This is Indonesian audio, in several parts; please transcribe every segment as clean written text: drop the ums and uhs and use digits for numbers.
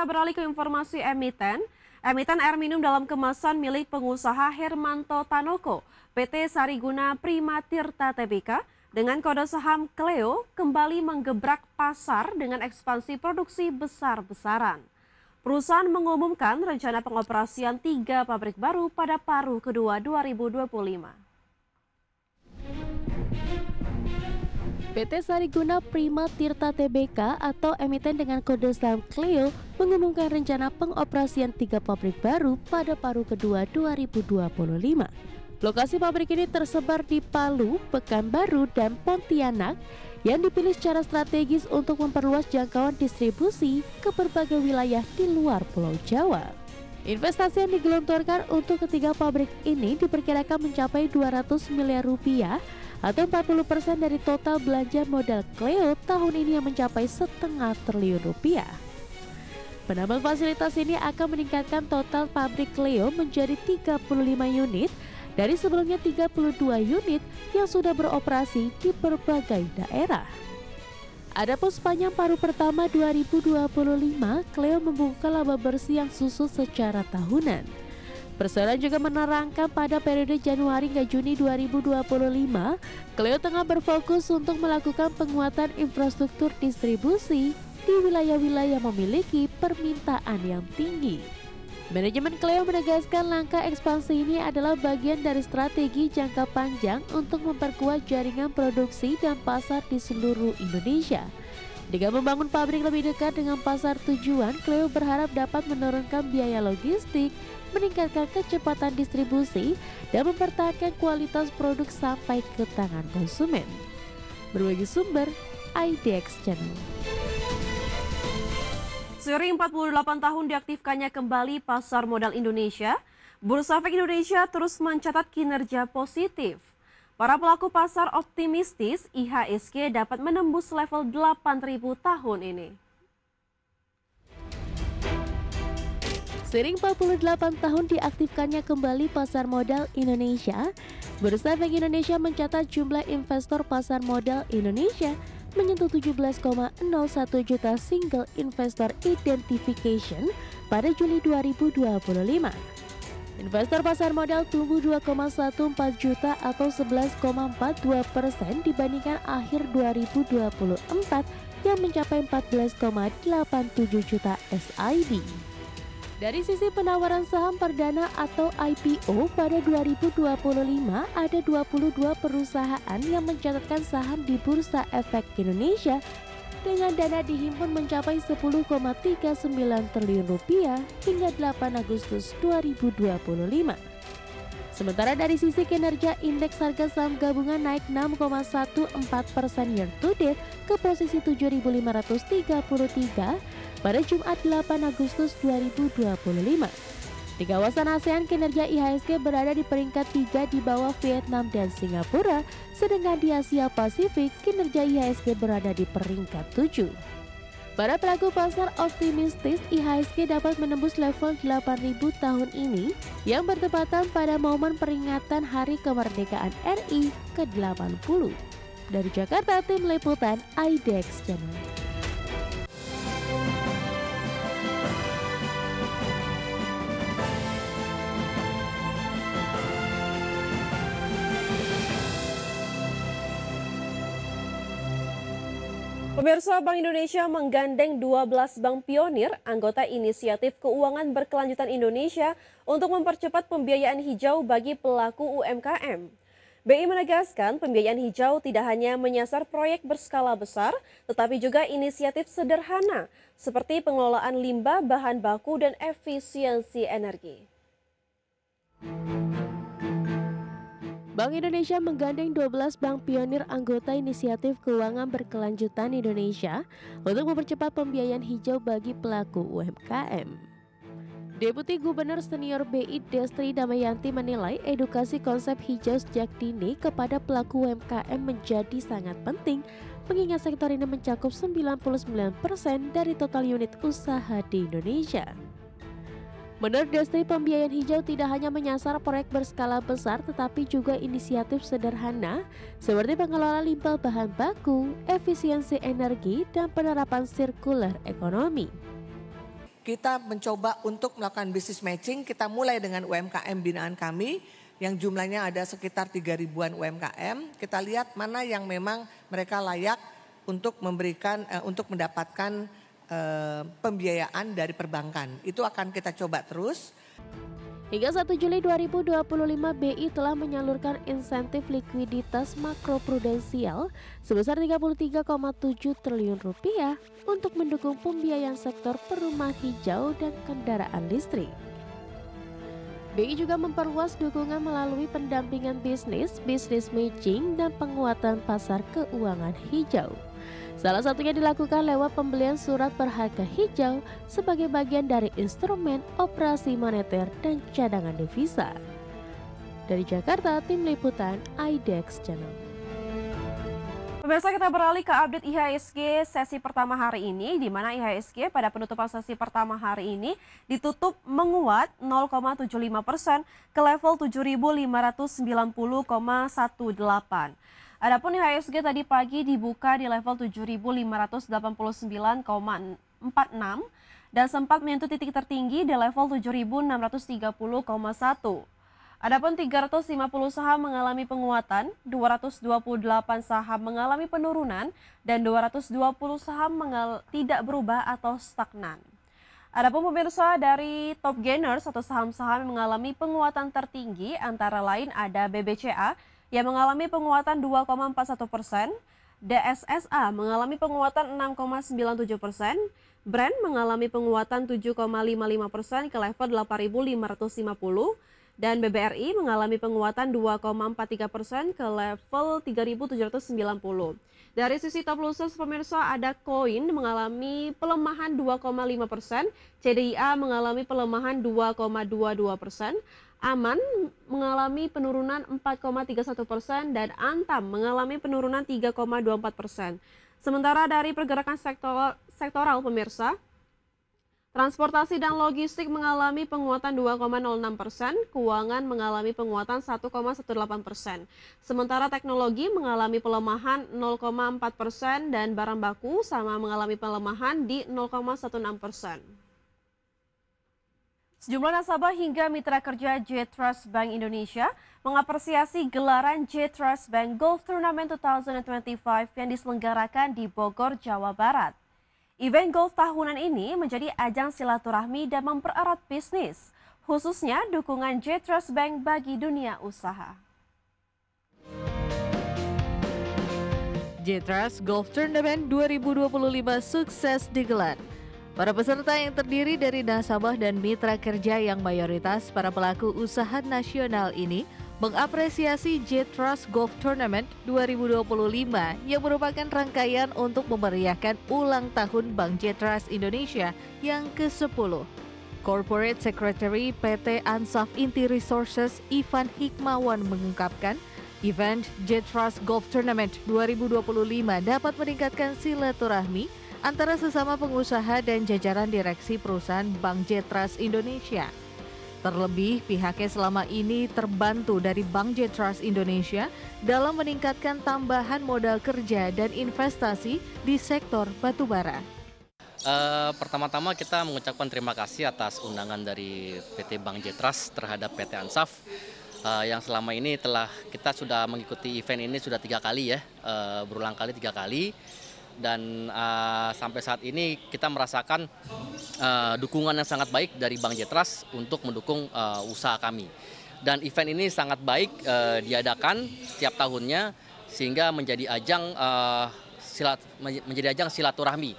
beralih ke informasi emiten. Emiten air minum dalam kemasan milik pengusaha Hermanto Tanoko, PT Sariguna Prima Tirta Tbk, dengan kode saham Cleo kembali menggebrak pasar dengan ekspansi produksi besar-besaran. Perusahaan mengumumkan rencana pengoperasian 3 pabrik baru pada paruh kedua 2025. PT Sariguna Prima Tirta Tbk atau emiten dengan kode saham Cleo mengumumkan rencana pengoperasian 3 pabrik baru pada paruh kedua 2025. Lokasi pabrik ini tersebar di Palu, Pekanbaru, dan Pontianak yang dipilih secara strategis untuk memperluas jangkauan distribusi ke berbagai wilayah di luar Pulau Jawa. Investasi yang digelontorkan untuk ketiga pabrik ini diperkirakan mencapai 200 miliar rupiah atau 40% dari total belanja modal Cleo tahun ini yang mencapai setengah triliun rupiah. Penambahan fasilitas ini akan meningkatkan total pabrik Cleo menjadi 35 unit dari sebelumnya 32 unit yang sudah beroperasi di berbagai daerah. Adapun sepanjang paruh pertama 2025, Cleo membuka laba bersih yang susut secara tahunan. Perseroan juga menerangkan pada periode Januari hingga Juni 2025, Cleo tengah berfokus untuk melakukan penguatan infrastruktur distribusi di wilayah-wilayah yang memiliki permintaan yang tinggi. Manajemen Cleo menegaskan langkah ekspansi ini adalah bagian dari strategi jangka panjang untuk memperkuat jaringan produksi dan pasar di seluruh Indonesia. Dengan membangun pabrik lebih dekat dengan pasar tujuan, Cleo berharap dapat menurunkan biaya logistik, meningkatkan kecepatan distribusi, dan mempertahankan kualitas produk sampai ke tangan konsumen. Berbagi sumber, IDX Channel. Seiring 48 tahun diaktifkannya kembali pasar modal Indonesia, Bursa Efek Indonesia terus mencatat kinerja positif. Para pelaku pasar optimistis IHSG dapat menembus level 8.000 tahun ini. Seiring 48 tahun diaktifkannya kembali pasar modal Indonesia, Bursa Efek Indonesia mencatat jumlah investor pasar modal Indonesia menyentuh 17,01 juta single investor identification pada Juli 2025. Investor pasar modal tumbuh 2,14 juta atau 11,42% dibandingkan akhir 2024 yang mencapai 14,87 juta SID. Dari sisi penawaran saham perdana atau IPO pada 2025 ada 22 perusahaan yang mencatatkan saham di Bursa Efek Indonesia dengan dana dihimpun mencapai 10,39 triliun rupiah hingga 8 Agustus 2025. Sementara dari sisi kinerja indeks harga saham gabungan naik 6,14% year to date ke posisi 7.533 pada Jumat 8 Agustus 2025. Di kawasan ASEAN, kinerja IHSG berada di peringkat 3 di bawah Vietnam dan Singapura, sedangkan di Asia Pasifik, kinerja IHSG berada di peringkat 7. Para pelaku pasar optimistis IHSG dapat menembus level 8.000 tahun ini yang bertepatan pada momen peringatan Hari Kemerdekaan RI ke-80. Dari Jakarta, Tim Liputan IDX Channel. Pemirsa, Bank Indonesia menggandeng 12 bank pionir anggota Inisiatif Keuangan Berkelanjutan Indonesia untuk mempercepat pembiayaan hijau bagi pelaku UMKM. BI menegaskan pembiayaan hijau tidak hanya menyasar proyek berskala besar, tetapi juga inisiatif sederhana seperti pengelolaan limbah, bahan baku, dan efisiensi energi. Bank Indonesia menggandeng 12 bank pionir anggota Inisiatif Keuangan Berkelanjutan Indonesia untuk mempercepat pembiayaan hijau bagi pelaku UMKM. Deputi Gubernur Senior BI Destri Damayanti menilai edukasi konsep hijau sejak dini kepada pelaku UMKM menjadi sangat penting mengingat sektor ini mencakup 99% dari total unit usaha di Indonesia. Menurut Destri, pembiayaan hijau tidak hanya menyasar proyek berskala besar tetapi juga inisiatif sederhana seperti pengelolaan limbah bahan baku, efisiensi energi, dan penerapan sirkular ekonomi. kita mencoba untuk melakukan business matching. Kita mulai dengan UMKM binaan kami yang jumlahnya ada sekitar 3.000-an UMKM. Kita lihat mana yang memang mereka layak untuk untuk mendapatkan pembiayaan dari perbankan. Itu akan kita coba terus. Hingga 1 Juli 2025, BI telah menyalurkan insentif likuiditas makroprudensial sebesar 33,7 triliun rupiah untuk mendukung pembiayaan sektor perumahan hijau dan kendaraan listrik. BI juga memperluas dukungan melalui pendampingan bisnis, business matching, dan penguatan pasar keuangan hijau. Salah satunya dilakukan lewat pembelian surat berharga hijau sebagai bagian dari instrumen operasi moneter dan cadangan devisa. Dari Jakarta, Tim Liputan IDX Channel. Pemirsa, kita beralih ke update IHSG sesi pertama hari ini, di mana IHSG pada penutupan sesi pertama hari ini ditutup menguat 0,75% ke level 7.590,18. Adapun IHSG tadi pagi dibuka di level 7.589,46 dan sempat menyentuh titik tertinggi di level 7.630,1. Adapun 350 saham mengalami penguatan, 228 saham mengalami penurunan, dan 220 saham tidak berubah atau stagnan. Adapun pemirsa, dari top gainers atau saham-saham yang mengalami penguatan tertinggi antara lain ada BBCA yang mengalami penguatan 2,41%, DSSA mengalami penguatan 6,97%, Brand mengalami penguatan 7,55% ke level 8.550, dan BBRI mengalami penguatan 2,43% ke level 3.790. Dari sisi top losers pemirsa, ada Koin mengalami pelemahan 2,5%, CDIA mengalami pelemahan 2,22%, Aman mengalami penurunan 4,31% dan Antam mengalami penurunan 3,24%. Sementara dari pergerakan sektoral pemirsa, transportasi dan logistik mengalami penguatan 2,06%, keuangan mengalami penguatan 1,18%. Sementara teknologi mengalami pelemahan 0,4% dan barang baku sama mengalami pelemahan di 0,16%. Sejumlah nasabah hingga mitra kerja J-Trust Bank Indonesia mengapresiasi gelaran J-Trust Bank Golf Tournament 2025 yang diselenggarakan di Bogor, Jawa Barat. Event golf tahunan ini menjadi ajang silaturahmi dan mempererat bisnis, khususnya dukungan J-Trust Bank bagi dunia usaha. J-Trust Golf Tournament 2025 sukses digelar. Para peserta yang terdiri dari nasabah dan mitra kerja yang mayoritas para pelaku usaha nasional ini mengapresiasi J-Trust Golf Tournament 2025 yang merupakan rangkaian untuk memeriahkan ulang tahun Bank J-Trust Indonesia yang ke-10. Corporate Secretary PT Ansaf Inti Resources Ivan Hikmawan mengungkapkan, event J-Trust Golf Tournament 2025 dapat meningkatkan silaturahmi antara sesama pengusaha dan jajaran direksi perusahaan Bank J-Trust Indonesia. Terlebih, pihaknya selama ini terbantu dari Bank J-Trust Indonesia dalam meningkatkan tambahan modal kerja dan investasi di sektor batubara. Pertama-tama kita mengucapkan terima kasih atas undangan dari PT Bank J-Trust terhadap PT Ansaf yang selama ini kita sudah mengikuti event ini sudah 3 kali ya, berulang kali 3 kali. Dan sampai saat ini kita merasakan dukungan yang sangat baik dari Bank J-Trust untuk mendukung usaha kami. Dan event ini sangat baik diadakan setiap tahunnya sehingga menjadi ajang silaturahmi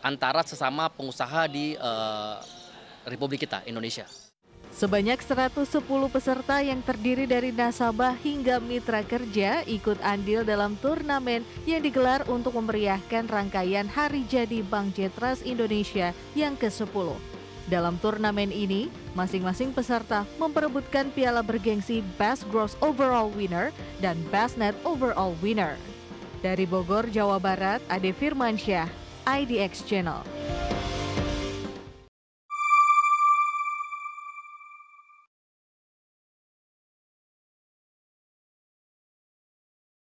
antara sesama pengusaha di Republik kita, Indonesia. Sebanyak 110 peserta yang terdiri dari nasabah hingga mitra kerja ikut andil dalam turnamen yang digelar untuk memeriahkan rangkaian Hari Jadi Bank J-Trust Indonesia yang ke-10. Dalam turnamen ini, masing-masing peserta memperebutkan piala bergengsi Best Gross Overall Winner dan Best Net Overall Winner. Dari Bogor, Jawa Barat, Ade Firmansyah, IDX Channel.